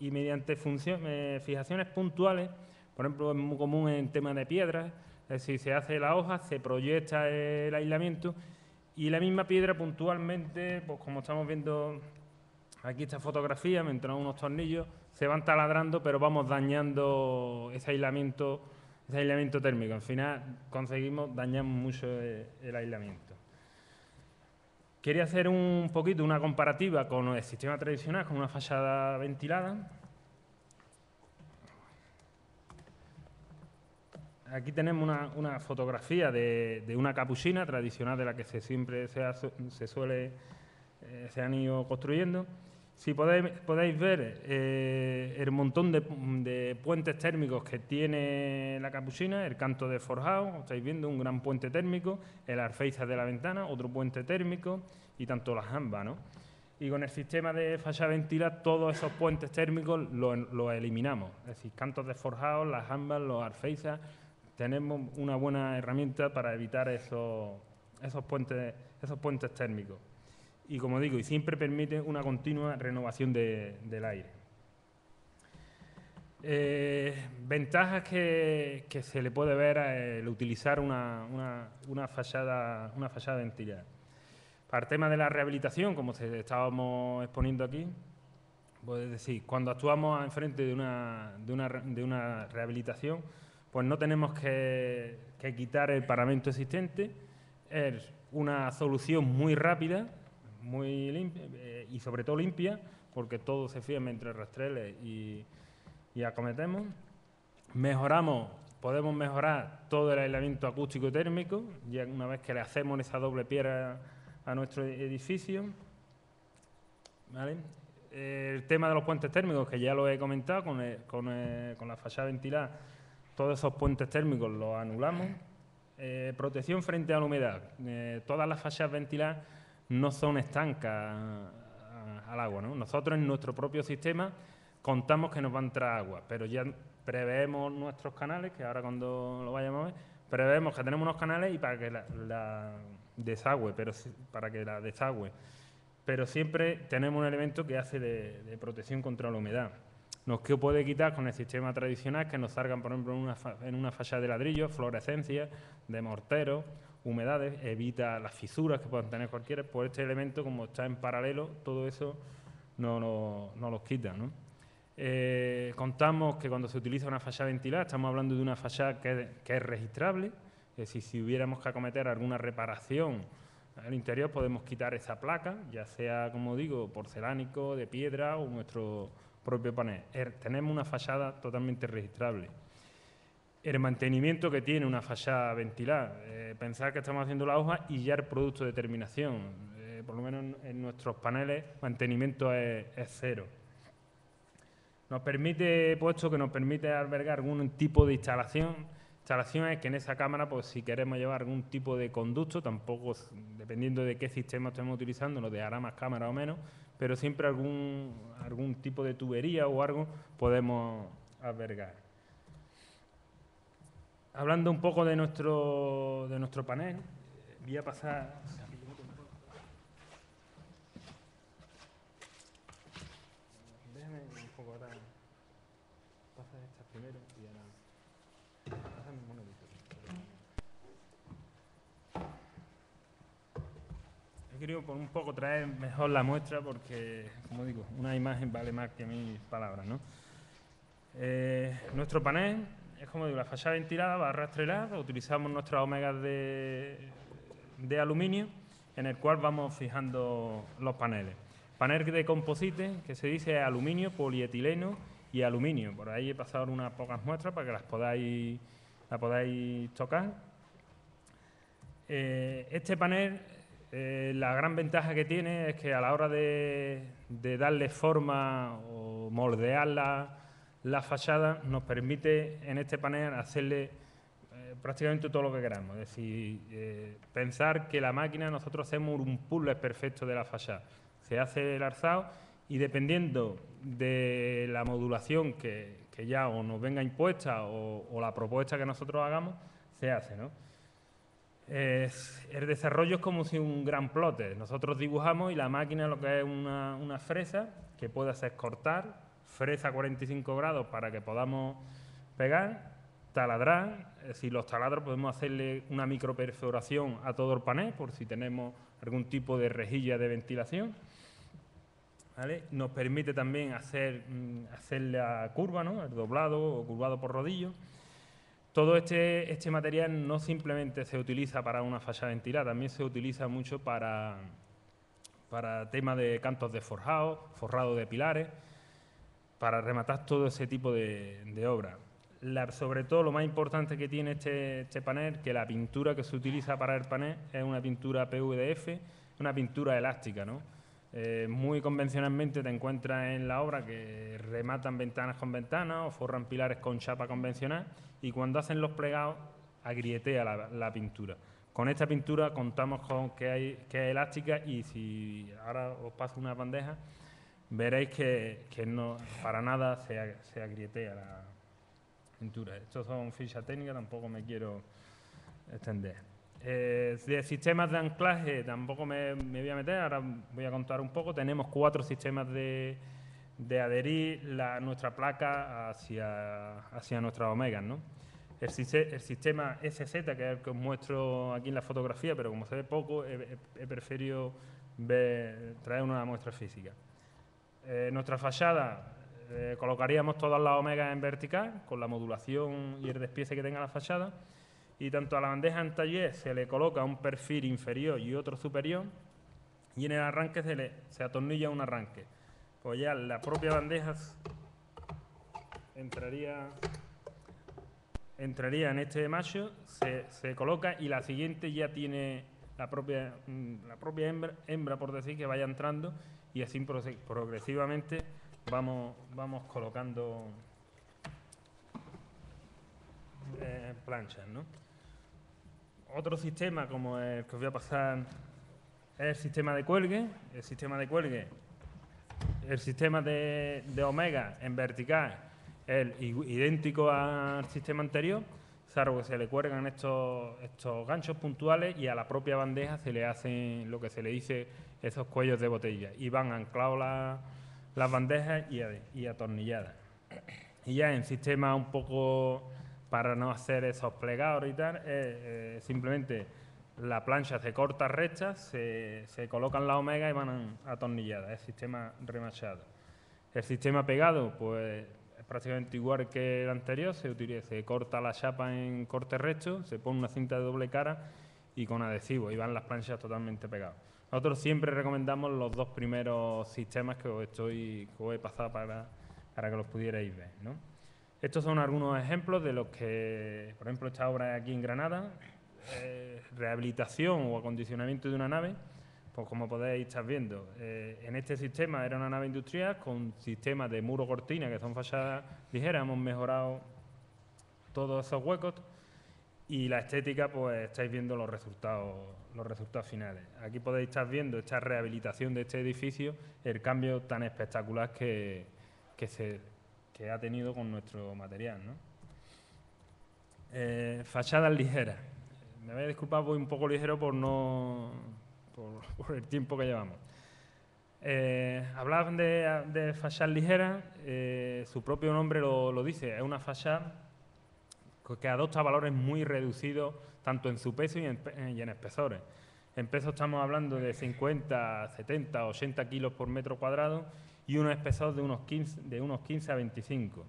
Y mediante fijaciones puntuales, por ejemplo, es muy común en tema de piedras, Es decir, se hace la hoja, se proyecta el aislamiento y la misma piedra puntualmente, pues como estamos viendo aquí esta fotografía, mientras unos tornillos se van taladrando, pero vamos dañando ese aislamiento térmico. Al final conseguimos dañar mucho el aislamiento. Quería hacer un poquito una comparativa con el sistema tradicional, con una fachada ventilada. Aquí tenemos una fotografía de una capuchina tradicional de la que siempre se han ido construyendo. Si podéis ver el montón de puentes térmicos que tiene la capuchina, el canto de forjado, estáis viendo un gran puente térmico, el alféizar de la ventana, otro puente térmico y tanto las jambas, ¿no? Y con el sistema de fachada ventilada, todos esos puentes térmicos los eliminamos. Es decir, cantos de forjado, las jambas, los alféizar, tenemos una buena herramienta para evitar esos puentes térmicos. Y como digo, y siempre permite una continua renovación del aire. Ventajas que se le puede ver al utilizar una fachada ventilada. Para el tema de la rehabilitación, como estábamos exponiendo aquí, pues decir, cuando actuamos enfrente de una rehabilitación, pues no tenemos que quitar el paramento existente. Es una solución muy rápida, muy limpia y sobre todo limpia, porque todo se fía entre rastreles y acometemos. Podemos mejorar todo el aislamiento acústico y térmico, ya una vez que le hacemos esa doble piedra a nuestro edificio. ¿Vale? El tema de los puentes térmicos, que ya lo he comentado, con la fachada ventilada, todos esos puentes térmicos los anulamos. Protección frente a la humedad. Todas las fachadas ventiladas no son estancas al agua, ¿no? Nosotros en nuestro propio sistema contamos que nos va a entrar agua, pero ya preveemos nuestros canales, que ahora cuando lo vayamos a ver, preveemos que tenemos unos canales y para que la desagüe, pero siempre tenemos un elemento que hace de protección contra la humedad. Nos que puede quitar con el sistema tradicional que nos salgan, por ejemplo, en una fachada de ladrillo, fluorescencias, de mortero, humedades, evita las fisuras que puedan tener cualquiera. Por este elemento, como está en paralelo, todo eso no los quita, ¿no? Contamos que cuando se utiliza una fachada ventilada, estamos hablando de una fachada que es registrable, es decir, si hubiéramos que acometer alguna reparación al interior, podemos quitar esa placa, ya sea, como digo, porcelánico, de piedra o nuestro propio panel. Tenemos una fachada totalmente registrable. El mantenimiento que tiene una fachada ventilada, pensar que estamos haciendo la hoja y ya el producto de terminación. Por lo menos en nuestros paneles, mantenimiento es cero. Nos permite, puesto que nos permite albergar algún tipo de instalación. Instalación es que en esa cámara, pues si queremos llevar algún tipo de conducto, tampoco, dependiendo de qué sistema estemos utilizando, nos dejará más cámara o menos, pero siempre algún tipo de tubería o algo podemos albergar. Hablando un poco de nuestro panel, voy a pasar... Déjame un poco ahora... Pasa esta primero y ahora... Pásame un monolito. He querido por un poco traer mejor la muestra porque, como digo, una imagen vale más que 1000 palabras, ¿no? Nuestro panel es, como digo, la fachada ventilada, va rastrelada, utilizamos nuestras omegas de aluminio, en el cual vamos fijando los paneles. Panel de composite, que se dice aluminio, polietileno y aluminio. Por ahí he pasado unas pocas muestras para que las podáis tocar. Este panel, la gran ventaja que tiene es que a la hora de darle forma o moldear la fachada, nos permite en este panel hacerle prácticamente todo lo que queramos. Es decir, pensar que la máquina, nosotros hacemos un puzzle perfecto de la fachada. Se hace el alzado y dependiendo de la modulación que ya o nos venga impuesta o la propuesta que nosotros hagamos, se hace, ¿no? El desarrollo es como si un gran plotter. Nosotros dibujamos y la máquina lo que es una fresa que puede hacer cortar, fresa a 45 grados para que podamos pegar, taladrar, es decir, los taladros podemos hacerle una microperforación a todo el panel por si tenemos algún tipo de rejilla de ventilación. ¿Vale? Nos permite también hacer la curva, ¿no? El doblado o curvado por rodillo. Todo este material no simplemente se utiliza para una fachada ventilada, también se utiliza mucho para temas de cantos de forrado de pilares, para rematar todo ese tipo de obras. Sobre todo, lo más importante que tiene este panel, que la pintura que se utiliza para el panel es una pintura PVDF, una pintura elástica, ¿no? Muy convencionalmente te encuentras en la obra que rematan ventanas con ventanas o forran pilares con chapa convencional y cuando hacen los plegados agrietea la pintura. Con esta pintura contamos con que es elástica y si ahora os paso una bandeja, veréis que no, para nada se agrietea la pintura. Estos son fichas técnicas, tampoco me quiero extender. De sistemas de anclaje tampoco me voy a meter, ahora voy a contar un poco. Tenemos 4 sistemas de adherir nuestra placa hacia nuestras omegas, ¿no? El sistema SZ, que es el que os muestro aquí en la fotografía, pero como se ve poco, he preferido traer una muestra física. Nuestra fachada, colocaríamos todas las omegas en vertical, con la modulación y el despiece que tenga la fachada, y tanto a la bandeja en taller se le coloca un perfil inferior y otro superior, y en el arranque se atornilla un arranque. Pues ya la propia bandeja entraría en este macho, se coloca y la siguiente ya tiene la propia hembra, por decir, que vaya entrando y así progresivamente vamos colocando planchas, ¿no? Otro sistema, como el que os voy a pasar, es el sistema de cuelgue. El sistema de omega en vertical es idéntico al sistema anterior, salvo que se le cuelgan estos ganchos puntuales y a la propia bandeja se le hacen lo que se le dice esos cuellos de botella y van anclados las bandejas y atornilladas. Y ya en sistema un poco para no hacer esos plegados y tal, simplemente la plancha se corta recta, se colocan las omegas y van atornilladas, es sistema remachado. El sistema pegado, pues es prácticamente igual que el anterior, se corta la chapa en corte recto, se pone una cinta de doble cara y con adhesivo, y van las planchas totalmente pegadas. Nosotros siempre recomendamos los 2 primeros sistemas que os he pasado para que los pudierais ver, ¿no? Estos son algunos ejemplos de los que, por ejemplo, esta obra aquí en Granada, rehabilitación o acondicionamiento de una nave, pues como podéis estar viendo, en este sistema era una nave industrial con sistemas de muro cortina que son fachadas ligeras, hemos mejorado todos esos huecos y la estética, pues estáis viendo los resultados finales. Aquí podéis estar viendo esta rehabilitación de este edificio, el cambio tan espectacular que ha tenido con nuestro material, ¿no? Fachadas ligeras. Me voy a disculpar, voy un poco ligero por el tiempo que llevamos. Hablar de fachadas ligeras, su propio nombre lo dice, es una fachada que adopta valores muy reducidos tanto en su peso y en espesores. En peso estamos hablando de 50, 70, 80 kilos por metro cuadrado y un espesor de unos 15 a 25.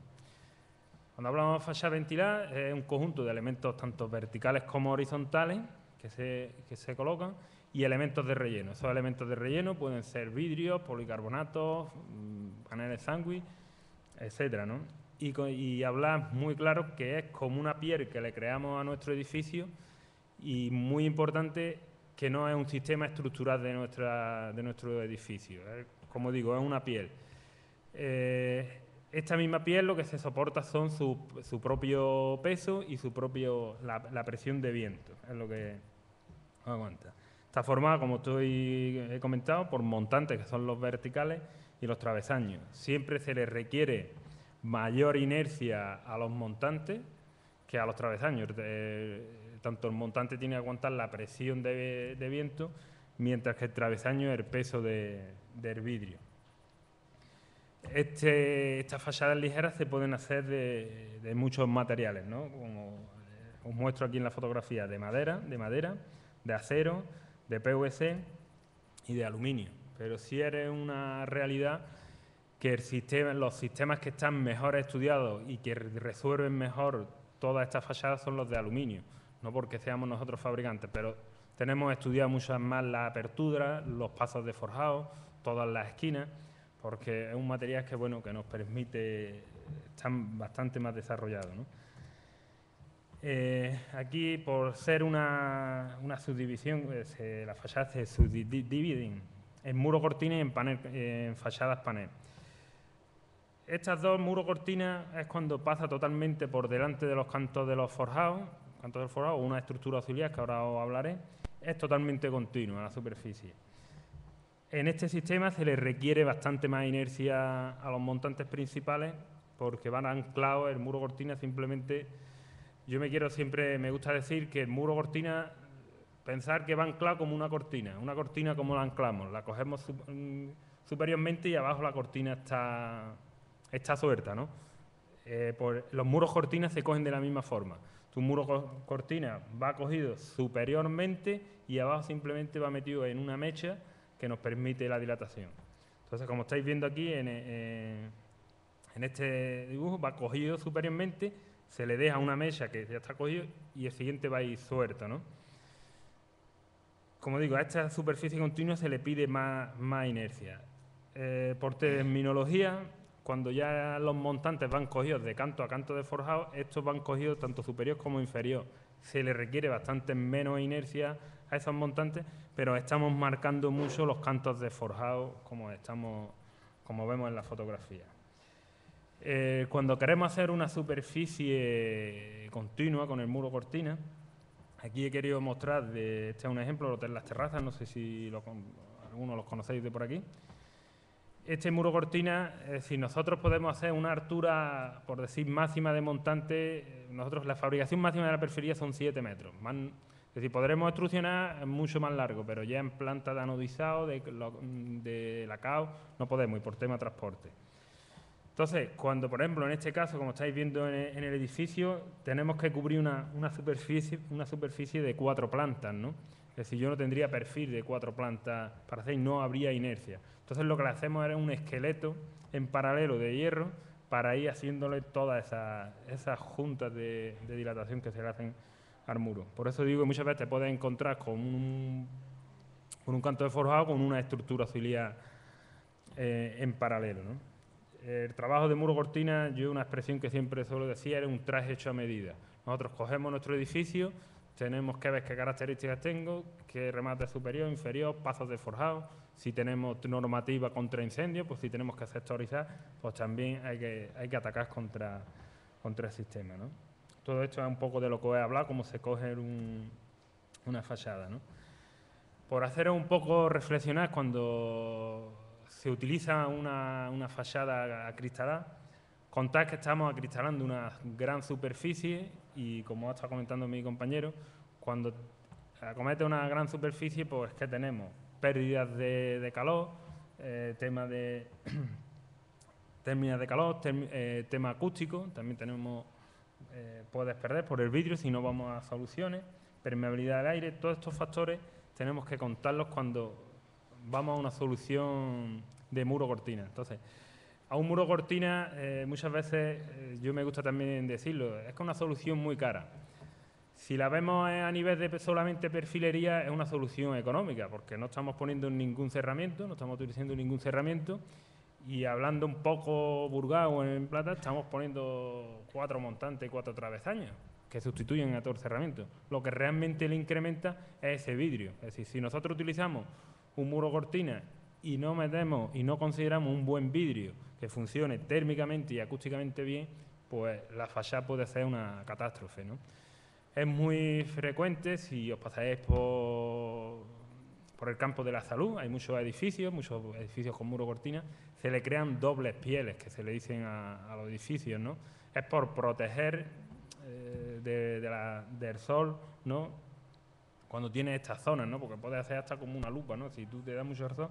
Cuando hablamos de fachada ventilada, es un conjunto de elementos tanto verticales como horizontales que se colocan y elementos de relleno. Esos elementos de relleno pueden ser vidrios, policarbonatos, paneles sándwich, etcétera, ¿no? Y hablar muy claro que es como una piel que le creamos a nuestro edificio y muy importante que no es un sistema estructural de nuestro edificio. Como digo, es una piel. Esta misma piel lo que se soporta son su propio peso y la presión de viento, es lo que aguanta. Está formada, como he comentado, por montantes que son los verticales y los travesaños. Siempre se les requiere mayor inercia a los montantes que a los travesaños. Tanto el montante tiene que aguantar la presión de viento, mientras que el travesaño es el peso del vidrio. Estas fachadas ligeras se pueden hacer de muchos materiales, ¿no? Como os muestro aquí en la fotografía, de madera, de acero, de PVC y de aluminio. Pero sí es una realidad que los sistemas que están mejor estudiados y que resuelven mejor todas estas fachadas son los de aluminio. No porque seamos nosotros fabricantes, pero tenemos estudiado muchas más las aperturas, los pasos de forjado, todas las esquinas, porque es un material que, bueno, que nos permite, están bastante más desarrollados, ¿no? Aquí, por ser una subdivisión, las fachadas se subdividen en muro cortina y en fachadas panel. Estas dos muro cortinas es cuando pasa totalmente por delante de los cantos de los forjados, o una estructura auxiliar que ahora os hablaré, es totalmente continua la superficie. En este sistema se le requiere bastante más inercia a los montantes principales porque van anclados, el muro cortina simplemente. Yo me gusta decir que el muro cortina, pensar que va anclado como una cortina como la anclamos, la cogemos superiormente y abajo la cortina está suelta, ¿no? Los muros cortinas se cogen de la misma forma. Tu muro cortina va cogido superiormente y abajo simplemente va metido en una mecha que nos permite la dilatación. Entonces, como estáis viendo aquí en este dibujo, va cogido superiormente, se le deja una mecha que ya está cogido y el siguiente va a ir suelto, ¿no? Como digo, a esta superficie continua se le pide más inercia. Por terminología, cuando ya los montantes van cogidos de canto a canto de forjado, estos van cogidos tanto superior como inferior. Se le requiere bastante menos inercia a esos montantes, pero estamos marcando mucho los cantos de forjado como vemos en la fotografía. Cuando queremos hacer una superficie continua con el muro cortina, aquí he querido mostrar, este es un ejemplo, el Hotel Las Terrazas, no sé si algunos los conocéis de por aquí. Este muro cortina, si nosotros podemos hacer una altura, por decir, máxima de montante, la fabricación máxima de la perfilería son 7 metros. Es decir, podremos extrusionar mucho más largo, pero ya en planta de anodizado, de lacao, no podemos, y por tema de transporte. Entonces, cuando, por ejemplo, en este caso, como estáis viendo en el edificio, tenemos que cubrir una superficie de 4 plantas, ¿no? Es decir, yo no tendría perfil de 4 plantas para hacer y no habría inercia. Entonces, lo que le hacemos era un esqueleto en paralelo de hierro para ir haciéndole todas esas juntas de dilatación que se le hacen al muro. Por eso digo que muchas veces te puedes encontrar con un canto de forjado con una estructura auxiliar en paralelo, ¿no? El trabajo de muro cortina, yo una expresión que siempre suelo decir, es un traje hecho a medida. Nosotros cogemos nuestro edificio, tenemos que ver qué características tengo, qué remate superior, inferior, pasos de forjado. Si tenemos normativa contra incendios, pues si tenemos que sectorizar, pues también hay que atacar contra el sistema, ¿no? Todo esto es un poco de lo que os he hablado, cómo se coge una fachada, ¿no? Por haceros un poco reflexionar, cuando se utiliza una fachada acristalada, contad que estamos acristalando una gran superficie y, como ha estado comentando mi compañero, cuando acomete una gran superficie, pues que tenemos pérdidas de calor, tema de términos de calor, tema acústico, también tenemos, puedes perder por el vidrio si no vamos a soluciones, permeabilidad del aire, todos estos factores tenemos que contarlos cuando vamos a una solución de muro cortina. Entonces, a un muro cortina muchas veces, yo me gusta también decirlo, es que es una solución muy cara. Si la vemos a nivel de solamente perfilería, es una solución económica, porque no estamos poniendo ningún cerramiento, no estamos utilizando ningún cerramiento, y hablando un poco burgado en plata, estamos poniendo 4 montantes y 4 travesaños que sustituyen a todo el cerramiento. Lo que realmente le incrementa es ese vidrio. Es decir, si nosotros utilizamos un muro cortina y no metemos y no consideramos un buen vidrio que funcione térmicamente y acústicamente bien, pues la fachada puede ser una catástrofe, ¿no? Es muy frecuente, si os pasáis por el campo de la salud, hay muchos edificios con muro cortina, se le crean dobles pieles, que se le dicen a los edificios, ¿no? Es por proteger del sol, ¿no? Cuando tiene estas zonas, ¿no? Porque puede hacer hasta como una lupa, ¿no? Si tú te das mucho sol,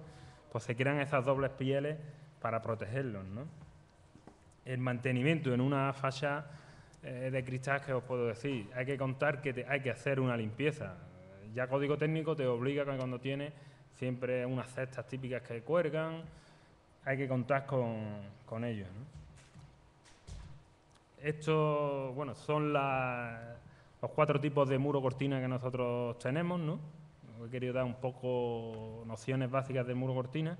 pues se crean esas dobles pieles para protegerlos, ¿no? El mantenimiento en una falla de cristal, que os puedo decir, hay que contar que hay que hacer una limpieza. Ya Código Técnico te obliga que cuando tienes siempre unas cestas típicas que cuelgan, hay que contar con ellos, ¿no? Estos, bueno, son los 4 tipos de muro cortina que nosotros tenemos, ¿no? He querido dar un poco nociones básicas del muro cortina.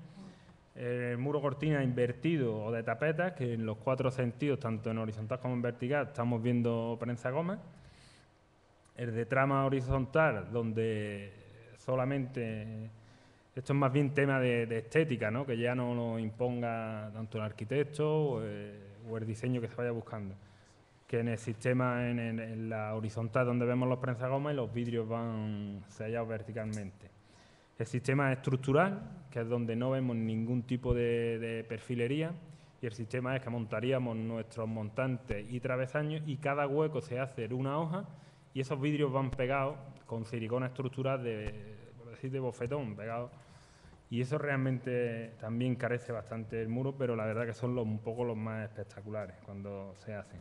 El muro cortina invertido o de tapetas, que en los 4 sentidos, tanto en horizontal como en vertical, estamos viendo prensa goma. El de trama horizontal, donde solamente, esto es más bien tema de estética, ¿no? Que ya no lo imponga tanto el arquitecto o el diseño que se vaya buscando. Que en el sistema, en la horizontal donde vemos los prensagomas y los vidrios van sellados verticalmente. El sistema estructural, que es donde no vemos ningún tipo de perfilería, y el sistema es que montaríamos nuestros montantes y travesaños y cada hueco se hace en una hoja y esos vidrios van pegados con silicona estructural por decir, de bofetón, pegados. Y eso realmente también carece bastante el muro, pero la verdad que son un poco los más espectaculares cuando se hacen.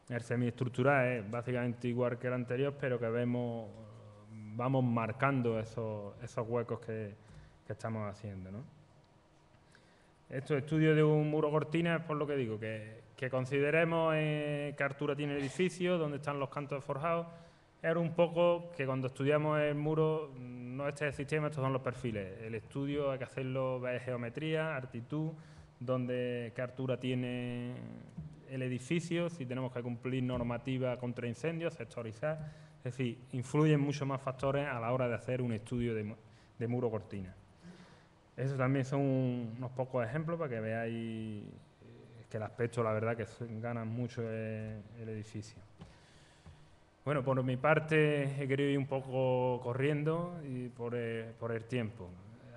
El semiestructural es básicamente igual que el anterior, pero que vamos marcando esos huecos que estamos haciendo, ¿no? Estos estudios de un muro cortina es por lo que digo, que consideremos qué altura tiene el edificio, dónde están los cantos forjados. Era un poco que cuando estudiamos el muro, no este es el sistema, estos son los perfiles. El estudio hay que hacerlo, ver geometría, altitud, qué altura tiene el edificio, si tenemos que cumplir normativa contra incendios, sectorizar. Es decir, influyen muchos más factores a la hora de hacer un estudio de muro cortina. Esos también son unos pocos ejemplos para que veáis que el aspecto, la verdad, que gana mucho el edificio. Bueno, por mi parte he querido ir un poco corriendo y por el tiempo.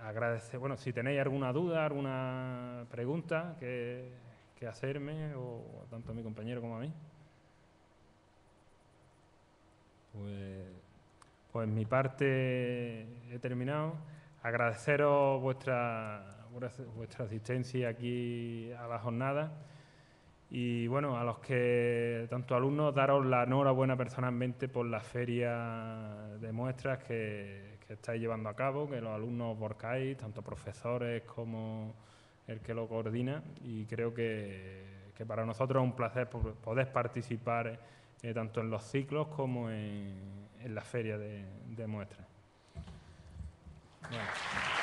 Agradecer, bueno, si tenéis alguna duda, alguna pregunta que hacerme, o tanto a mi compañero como a mí. Pues mi parte he terminado. Agradeceros vuestra asistencia aquí a la jornada y bueno, a los que, tanto alumnos, daros la enhorabuena personalmente por la feria de muestras que estáis llevando a cabo, que los alumnos volcáis, tanto profesores como el que lo coordina, y creo que para nosotros es un placer poder participar tanto en los ciclos como en la feria de muestras. Bueno.